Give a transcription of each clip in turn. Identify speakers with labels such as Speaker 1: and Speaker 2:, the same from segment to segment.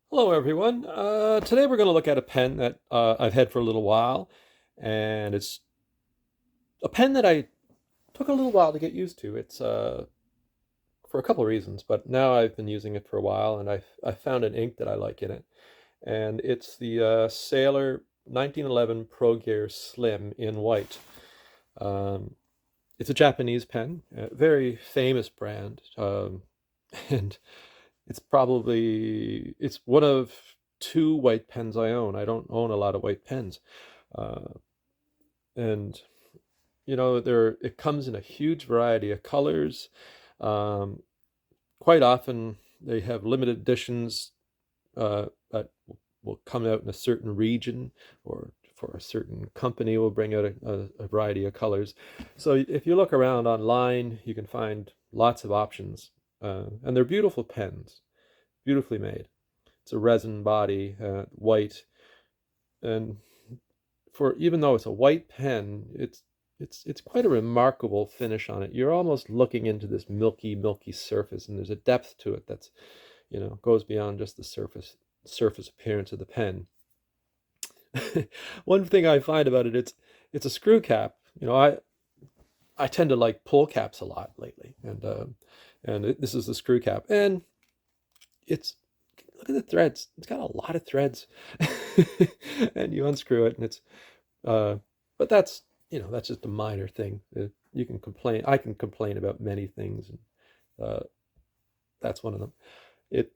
Speaker 1: Hello, everyone. Today we're going to look at a pen that I've had for a little while, and it's a pen that I took a little while to get used to. It's for a couple of reasons, but now I've been using it for a while, and I found an ink that I like in it, and it's the Sailor 1911 Pro Gear Slim in white. Um, it's a Japanese pen, a very famous brand, and it's one of two white pens I own. I don't own a lot of white pens. Uh, and there it comes in a huge variety of colors. Um, Quite often they have limited editions that will come out in a certain region, or for a certain company will bring out a variety of colors. So if you look around online, you can find lots of options. And they're beautiful pens, beautifully made. It's a resin body, white, and for even though it's a white pen, it's quite a remarkable finish on it. You're almost looking into this milky surface, and there's a depth to it that's goes beyond just the surface appearance of the pen. One thing I find about it, it's a screw cap. I tend to like pull caps a lot lately, and this is the screw cap, and it's look at the threads. It's got a lot of threads. And you unscrew it and it's uh but that's just a minor thing. You can complain. I can complain about many things, and uh that's one of them. It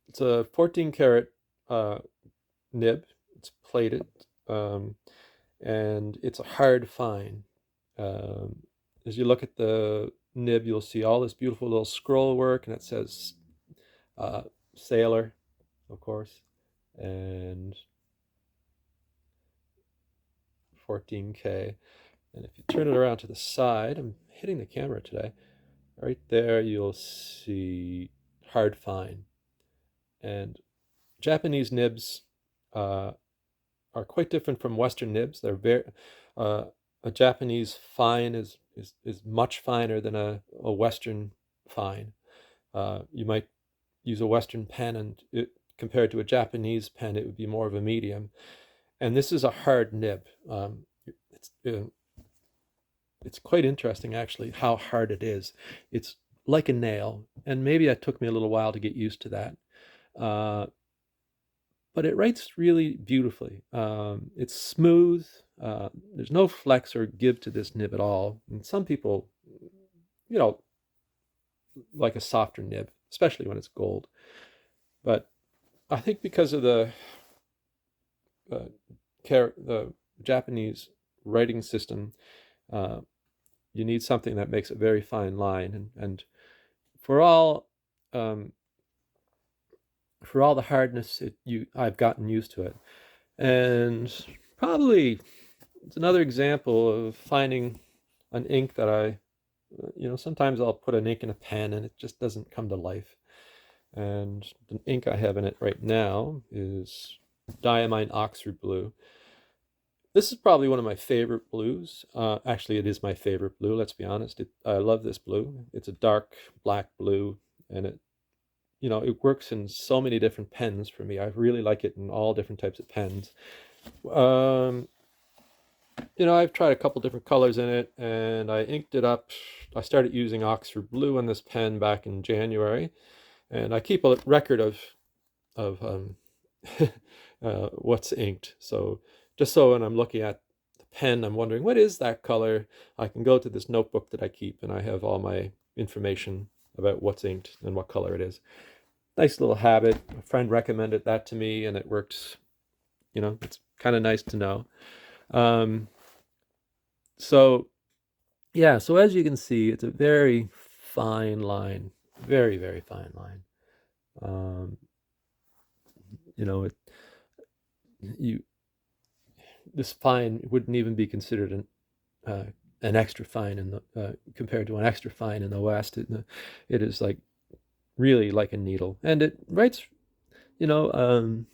Speaker 1: it's a 14 karat uh nib. It's plated, um and it's a hard fine. As you look at the nib, you'll see all this beautiful little scroll work, and it says uh sailor, of course, and 14K. And if you turn it around to the side, I'm hitting the camera today, right there you'll see hard fine. And Japanese nibs uh, are quite different from Western nibs. They're very uh, a Japanese fine is much finer than a Western fine. You might use a Western pen, and compared to a Japanese pen, it would be more of a medium. And this is a hard nib. It's it's quite interesting, actually, how hard it is. It's like a nail, and maybe it took me a little while to get used to that. Uh, but it writes really beautifully. It's smooth. There's no flex or give to this nib at all. And some people, you know, like a softer nib, especially when it's gold. But I think because of uh, the Japanese writing system, uh, you need something that makes a very fine line. And for all um, for all the hardness, I've gotten used to it. And probably it's another example of finding an ink that sometimes I'll put an ink in a pen and it just doesn't come to life. And the ink I have in it right now is Diamine Oxford Blue. This is probably one of my favorite blues. Actually, it is my favorite blue, let's be honest. I love this blue. It's a dark black blue, and it works in so many different pens for me. I really like it in all different types of pens. Um, I've tried a couple different colors in it, and I inked it up. I started using Oxford Blue on this pen back in January, and I keep a record of what's inked. So just so when I'm looking at the pen, I'm wondering what is that color. I can go to this notebook that I keep, and I have all my information about what's inked and what color it is. Nice little habit. A friend recommended that to me, and it works. It's kind of nice to know. Um, so yeah, so as you can see, it's a very fine line, very, very fine line. Um, you know, it you this fine wouldn't even be considered an extra fine in the compared to an extra fine in the West. It is like really like a needle, and it writes, you know, um,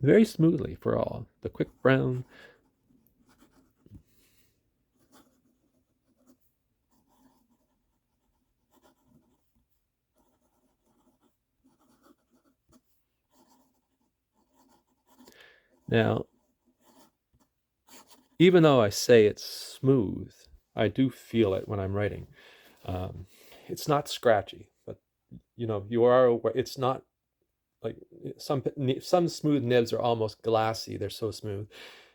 Speaker 1: very smoothly for all the quick brown. Now, even though I say it's smooth, I do feel it when I'm writing. Um, it's not scratchy, but you are aware it's not like some smooth nibs are almost glassy. They're so smooth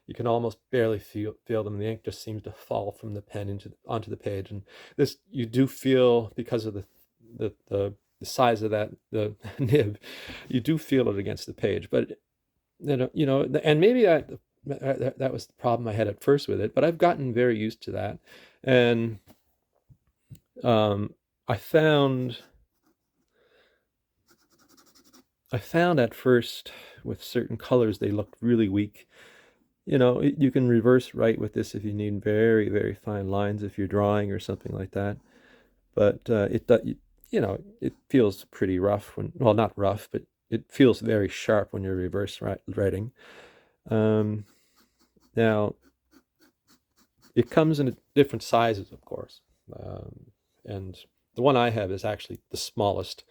Speaker 1: you can almost barely feel them. The ink just seems to fall from the pen onto the page, and this you do feel because of the size of the nib. You do feel it against the page, but and maybe that was the problem I had at first with it, but I've gotten very used to that, and um, I found I found at first with certain colors they looked really weak. You can reverse write with this if you need very, very fine lines if you're drawing or something like that. But it feels pretty rough well, not rough, but it feels very sharp when you're reverse writing. Um, Now, it comes in different sizes, of course. And the one I have is actually the smallest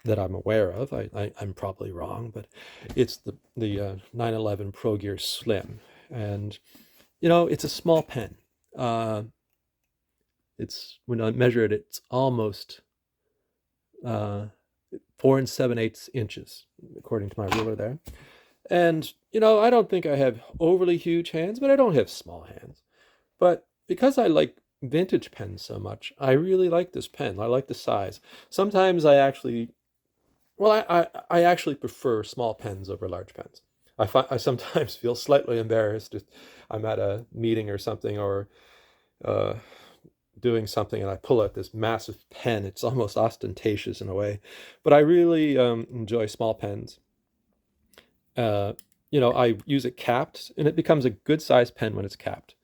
Speaker 1: that I'm aware of. I'm probably wrong, but it's the 911 Pro Gear Slim, and it's a small pen. Uh, it's when I measure it, it's almost uh, 4 7/8 inches, according to my ruler there. And I don't think I have overly huge hands, but I don't have small hands. But because I like vintage pens so much, I really like this pen. I like the size. Sometimes I actually prefer small pens over large pens. I sometimes feel slightly embarrassed if I'm at a meeting or something, or uh, doing something, and I pull out this massive pen. It's almost ostentatious in a way, but I really enjoy small pens. Uh, I use it capped, and it becomes a good sized pen when it's capped.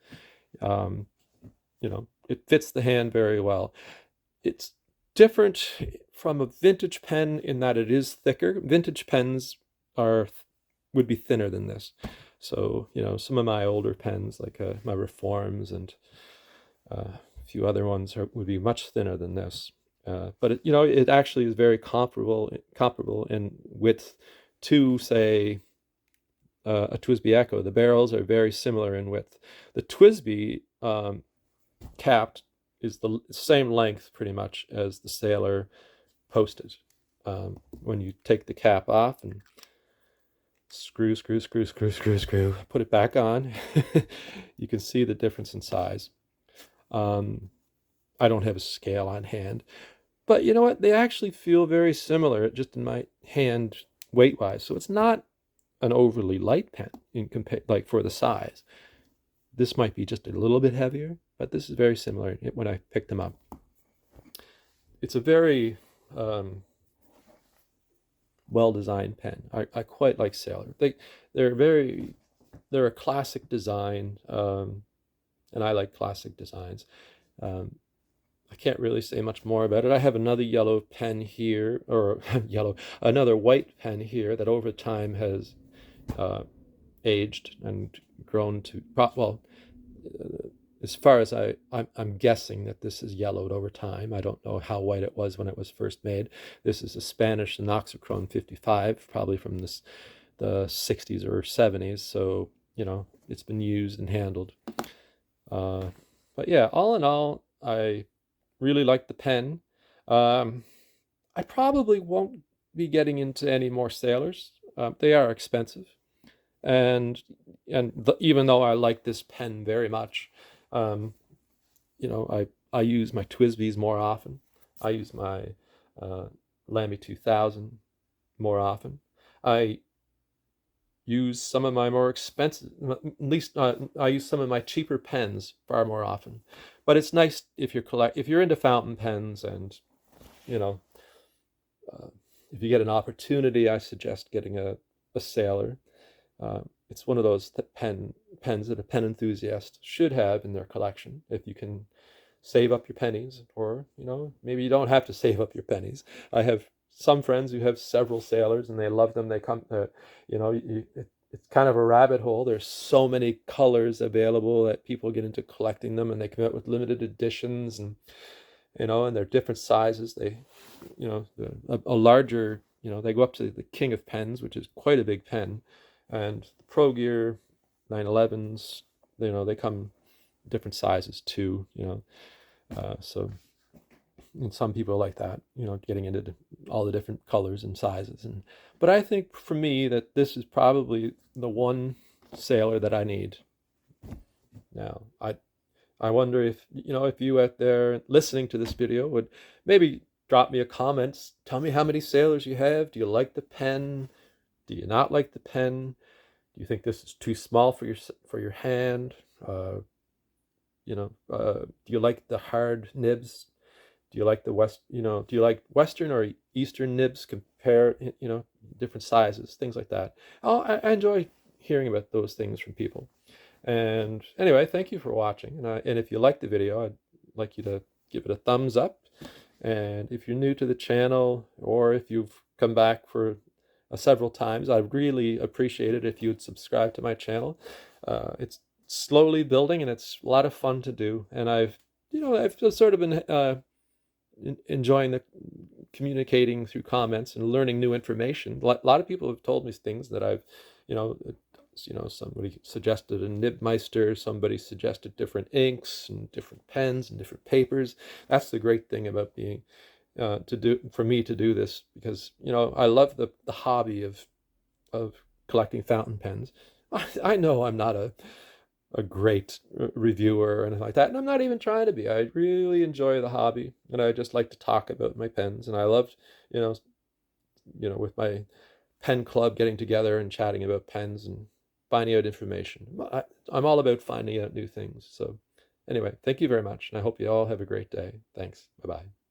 Speaker 1: Um, it fits the hand very well. It's different from a vintage pen in that it is thicker. Vintage pens are would be thinner than this. So, some of my older pens, like my Reforms and a few other ones, would be much thinner than this. But it actually is very comparable in width to, say, a TWSBI Echo. The barrels are very similar in width. The TWSBI capped is the same length pretty much as the Sailor posted. When you take the cap off and screw, put it back on, you can see the difference in size. I don't have a scale on hand, but you know what? They actually feel very similar just in my hand weight wise. So it's not an overly light pen like for the size. This might be just a little bit heavier, but this is very similar when I picked them up. It's a very well-designed pen. I quite like Sailor. They're a classic design, and I like classic designs. Um, I can't really say much more about it. I have another yellow pen here, or another white pen here that over time has aged and grown to, well, as far as I'm guessing that this is yellowed over time. I don't know how white it was when it was first made. This is a Spanish Noxochrome 55, probably from the 60s or 70s. So, it's been used and handled. But yeah, all in all, I really like the pen. Um, I probably won't be getting into any more Sailors. They are expensive, and even though I like this pen very much, um, I use my TWSBIs more often. I use my uh, Lamy 2000 more often. I use some of my more expensive, at least I use some of my cheaper pens far more often. But it's nice if you're into fountain pens, and you know uh, if you get an opportunity, I suggest getting a Sailor. It's one of those pens that a pen enthusiast should have in their collection if you can save up your pennies, or maybe you don't have to save up your pennies. I have some friends who have several Sailors and they love them. They come it's kind of a rabbit hole. There's so many colors available that people get into collecting them, and they come out with limited editions, and they're different sizes. They a larger, they go up to the King of Pens, which is quite a big pen, And the Pro Gear 911s, they come different sizes too, so and some people like that, getting into all the different colors and sizes. But I think for me that this is probably the one sailor that I need now. I wonder if you out there listening to this video would maybe drop me a comment, tell me how many sailors you have. Do you like the pen? Do you not like the pen? Do you think this is too small for your hand? Do you like the hard nibs? Do you like do you like Western or Eastern nibs? Compare, different sizes, things like that. I enjoy hearing about those things from people. And anyway, thank you for watching. And if you like the video, I'd like you to give it a thumbs up. And if you're new to the channel, or if you've come back for several times, I'd really appreciate it if you'd subscribe to my channel. It's slowly building, and it's a lot of fun to do. And I've just sort of been enjoying the communicating through comments and learning new information. A lot of people have told me things that I've, you know, somebody suggested a Nibmeister, somebody suggested different inks and different pens and different papers. That's the great thing about being for me to do this, because I love the hobby of collecting fountain pens. I know I'm not a great reviewer or anything like that, and I'm not even trying to be. I really enjoy the hobby, and I just like to talk about my pens. And I love, with my pen club, getting together and chatting about pens and finding out information. I'm all about finding out new things. So anyway, thank you very much, and I hope you all have a great day. Thanks. Bye-bye.